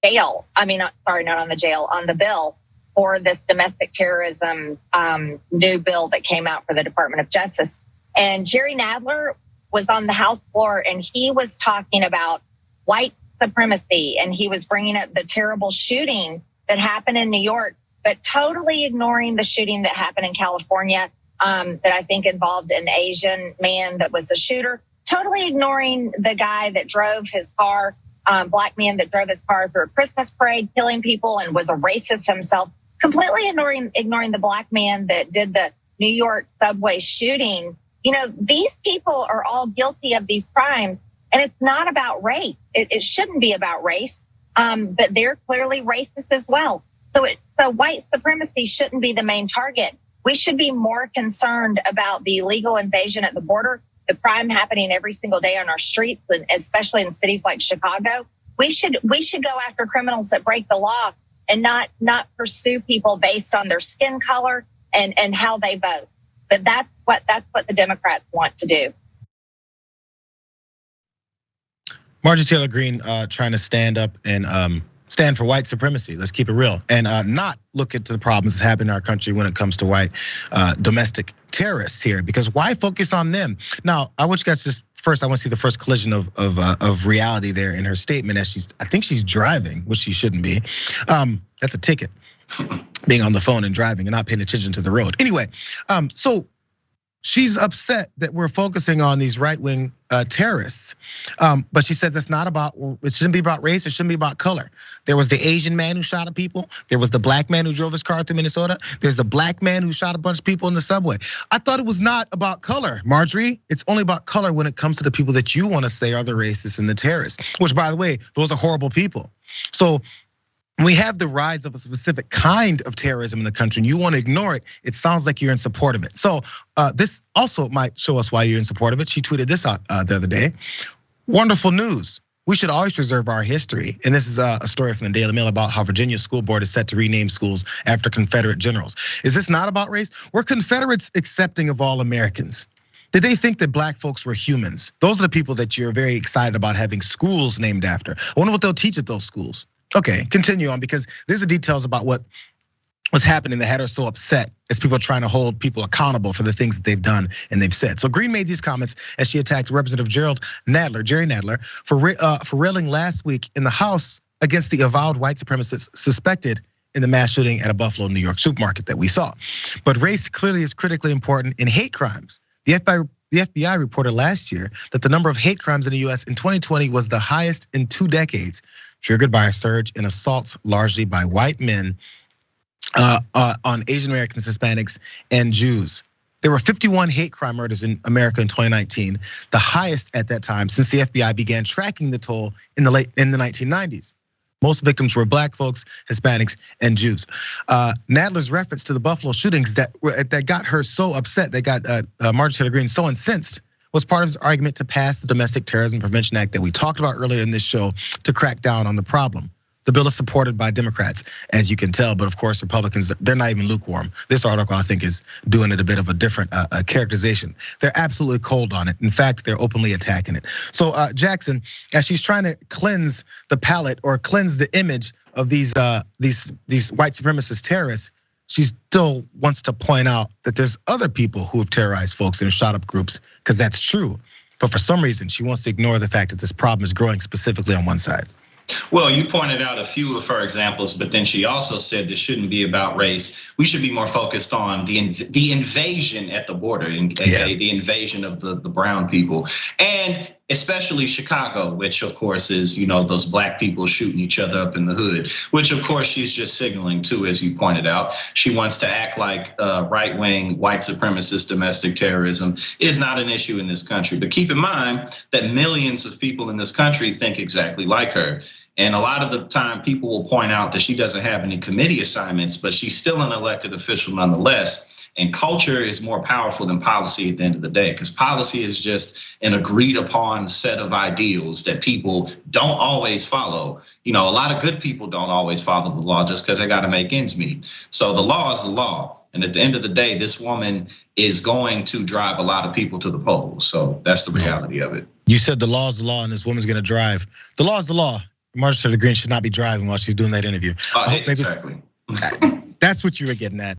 jail. I mean, sorry, not on the jail, on the bill for this domestic terrorism new bill that came out for the Department of Justice. And Jerry Nadler was on the House floor and he was talking about white supremacy, and he was bringing up the terrible shooting that happened in New York, but totally ignoring the shooting that happened in California that I think involved an Asian man that was the shooter, totally ignoring the guy that drove his car, black man that drove his car through a Christmas parade, killing people and was a racist himself, completely ignoring the black man that did the New York subway shooting. You know, these people are all guilty of these crimes, and it's not about race. It shouldn't be about race, but they're clearly racist as well. So white supremacy shouldn't be the main target. We should be more concerned about the illegal invasion at the border, the crime happening every single day on our streets, and especially in cities like Chicago. We should go after criminals that break the law and not pursue people based on their skin color and how they vote. But that's what the Democrats want to do. Marjorie Taylor Greene trying to stand up and stand for white supremacy. Let's keep it real, and not look at the problems that happen in our country when it comes to white domestic terrorists here. Because why focus on them? Now, I want you guys just first. I want to see the first collision of reality there in her statement as I think she's driving, which she shouldn't be. That's a ticket, being on the phone and driving and not paying attention to the road. Anyway, so she's upset that we're focusing on these right-wing terrorists, but she says it shouldn't be about race, it shouldn't be about color. There was the Asian man who shot at people. There was the black man who drove his car through Minnesota. There's the black man who shot a bunch of people in the subway. I thought it was not about color, Marjorie. It's only about color when it comes to the people that you want to say are the racists and the terrorists, which, by the way, those are horrible people. So we have the rise of a specific kind of terrorism in the country and you want to ignore it, it sounds like you're in support of it. So this also might show us why you're in support of it. She tweeted this out the other day. Wonderful news. We should always preserve our history. And this is a story from the Daily Mail about how Virginia's school board is set to rename schools after Confederate generals. Is this not about race? Were Confederates accepting of all Americans? Did they think that black folks were humans? Those are the people that you're very excited about having schools named after. I wonder what they'll teach at those schools. Okay, continue on, because there's the details about what was happening that had her so upset as people are trying to hold people accountable for the things that they've done and they've said. So Greene made these comments as she attacked Representative Jerry Nadler, for railing last week in the House against the avowed white supremacists suspected in the mass shooting at a Buffalo, New York supermarket that we saw. But race clearly is critically important in hate crimes. The FBI reported last year that the number of hate crimes in the US in 2020 was the highest in 2 decades, triggered by a surge in assaults largely by white men on Asian Americans, Hispanics, and Jews. There were 51 hate crime murders in America in 2019, the highest at that time since the FBI began tracking the toll in the 1990s. Most victims were black folks, Hispanics, and Jews. Nadler's reference to the Buffalo shootings that got her so upset, that got Marjorie Taylor Greene so incensed, was part of his argument to pass the Domestic Terrorism Prevention Act that we talked about earlier in this show to crack down on the problem. The bill is supported by Democrats, as you can tell, but of course Republicans, they're not even lukewarm. This article, I think, is doing it a bit of a different characterization. They're absolutely cold on it. In fact, they're openly attacking it. So Jackson, as she's trying to cleanse the palate or cleanse the image of these white supremacist terrorists, she still wants to point out that there's other people who have terrorized folks and shot up groups, because that's true. But for some reason, she wants to ignore the fact that this problem is growing specifically on one side. Well, you pointed out a few of her examples, but then she also said this shouldn't be about race. We should be more focused on the invasion at the border, the invasion of the brown people, and especially Chicago, which of course is, those black people shooting each other up in the hood, which of course she's just signaling to, as you pointed out. She wants to act like right-wing, white supremacist domestic terrorism is not an issue in this country. But keep in mind that millions of people in this country think exactly like her. And a lot of the time people will point out that she doesn't have any committee assignments, but she's still an elected official nonetheless. And culture is more powerful than policy at the end of the day, because policy is just an agreed upon set of ideals that people don't always follow. A lot of good people don't always follow the law just because they got to make ends meet. So the law is the law. And at the end of the day, this woman is going to drive a lot of people to the polls. So that's the reality of it. You said the law is the law and this woman's going to drive. The law is the law. Marjorie Taylor Greene should not be driving while she's doing that interview. Exactly. That's what you were getting at.